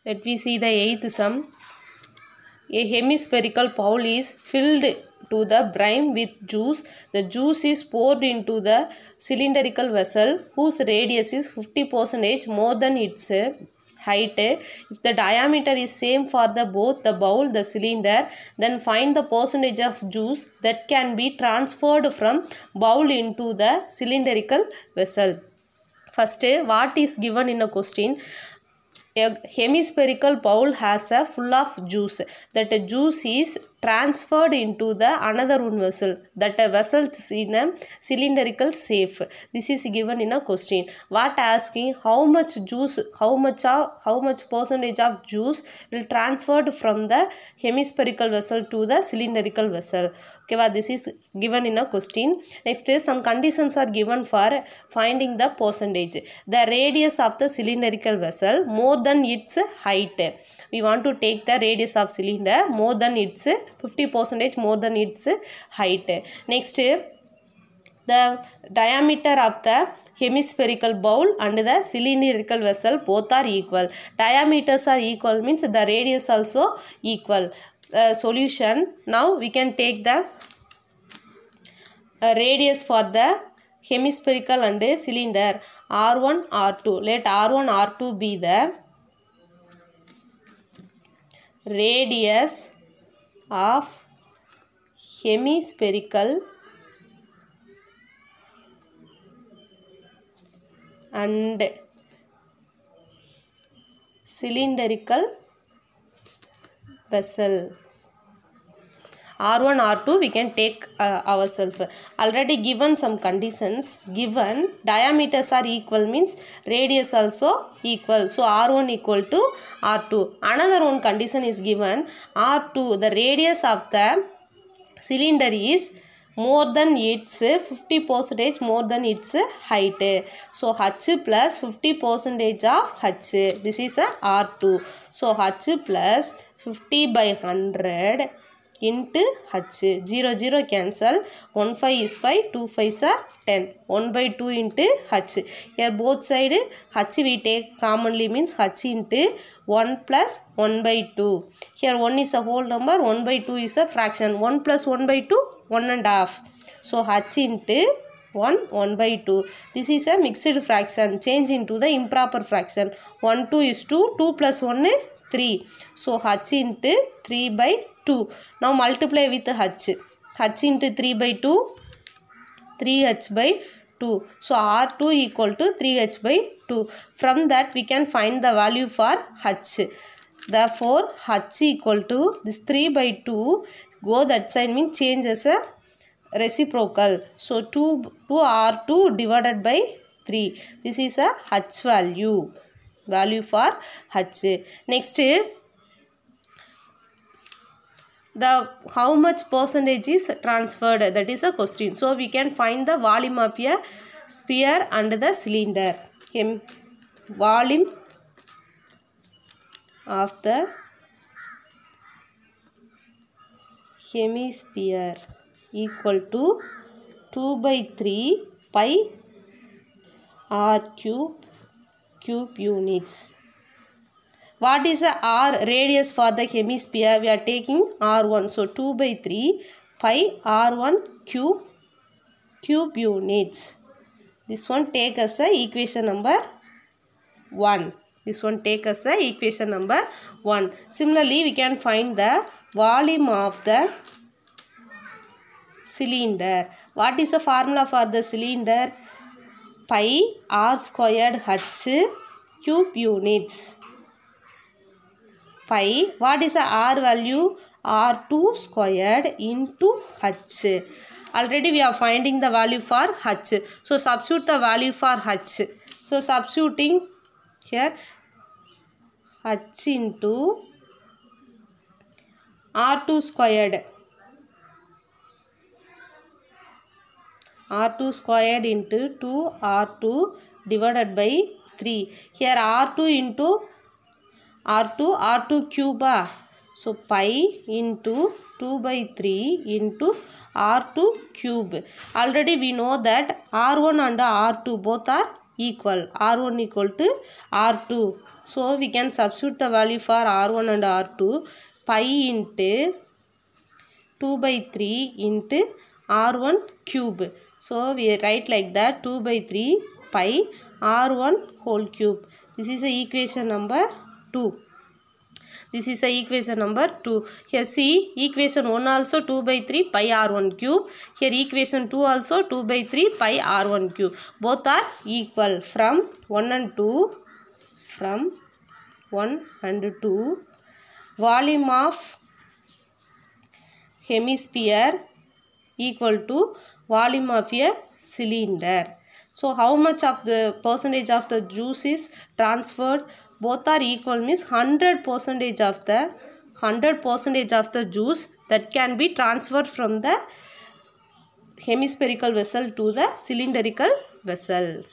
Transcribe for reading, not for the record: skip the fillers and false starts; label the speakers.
Speaker 1: Let me see the eighth sum. A hemispherical bowl is filled to the brim with juice. The juice is poured into the cylindrical vessel whose radius is 50% more than its height. If the diameter is same for both the bowl the cylinder, then find the percentage of juice that can be transferred from bowl into the cylindrical vessel. First, what is given in a question? A hemispherical bowl has a full of juice. That juice is transferred into the another one vessel. That vessel is in a cylindrical shape. This is given in a question. What asking? How much juice? How much percentage of juice will transferred from the hemispherical vessel to the cylindrical vessel? Okay, well, this is given in a question. Next, some conditions are given for finding the percentage. The radius of the cylindrical vessel more than its height. We want to take the radius of cylinder more than its 50% more than its height. Next, the diameter of the hemispherical bowl and the cylindrical vessel both are equal. Diameters are equal means the radius also equal. Solution. Now we can take the radius for the hemispherical and cylinder R1 R2. Let R1 R2 be the radius of hemispherical and cylindrical vessels. R1 R2 we can take ourselves. Already given some conditions. Given diameters are equal means radius also equal. So R1 equal to R2. Another one condition is given. R2, the radius of the cylinder is more than its 50% more than its height. So H plus 50% of H. This is a R2. So H plus 50 by 100 into H. 0 0 cancel. 1 5 is 5. 2 5s are 10. 1 by 2 into H. Here both side H we take commonly means H into 1 plus 1 by 2. Here 1 is a whole number. 1 by 2 is a fraction. 1 plus 1 by 2 1.5. So H into 1 by 2. This is a mixed fraction. Change into the improper fraction. 1 2 is 2. 2 plus 1 is 3. So H into 3 by 2. Now multiply with H. H into 3 by 2. 3H by 2. So R2 equal to 3H by 2. From that we can find the value for H. Therefore H equal to this 3 by 2. Go that side means change as a reciprocal. So 2R2 divided by 3. This is a H value. Value for H. Next, the how much percentage is transferred, that is a question. So we can find the volume of a sphere and the cylinder. Volume of the hemisphere equal to 2 by 3 pi r cube units. What is the R radius for the hemisphere? We are taking R1. So 2 by 3 pi R1 cube units. This one take as a equation number 1. This one take as a equation number 1. Similarly, we can find the volume of the cylinder. What is the formula for the cylinder? Pi R squared H cube units. Pi, what is the R value? R2 squared into H. Already we are finding the value for H. So substitute the value for H. So substituting here H into R2 squared. R2 squared into 2R2 divided by 3. Here R2 into R2 cube. So pi into 2 by 3 into R2 cube. Already we know that R1 and R2 both are equal. R1 equal to R2. So we can substitute the value for R1 and R2. Pi into 2 by 3 into R1 cube. So we write like that, 2 by 3 pi R1 whole cube. This is the equation number 2. This is the equation number 2. Here see, equation 1 also 2 by 3 pi R1 cube. Here equation 2 also 2 by 3 pi R1 cube. Both are equal. From 1 and 2, volume of hemisphere equal to volume of a cylinder. So how much of the percentage of the juice is transferred? Both are equal means 100% of the juice that can be transferred from the hemispherical vessel to the cylindrical vessel.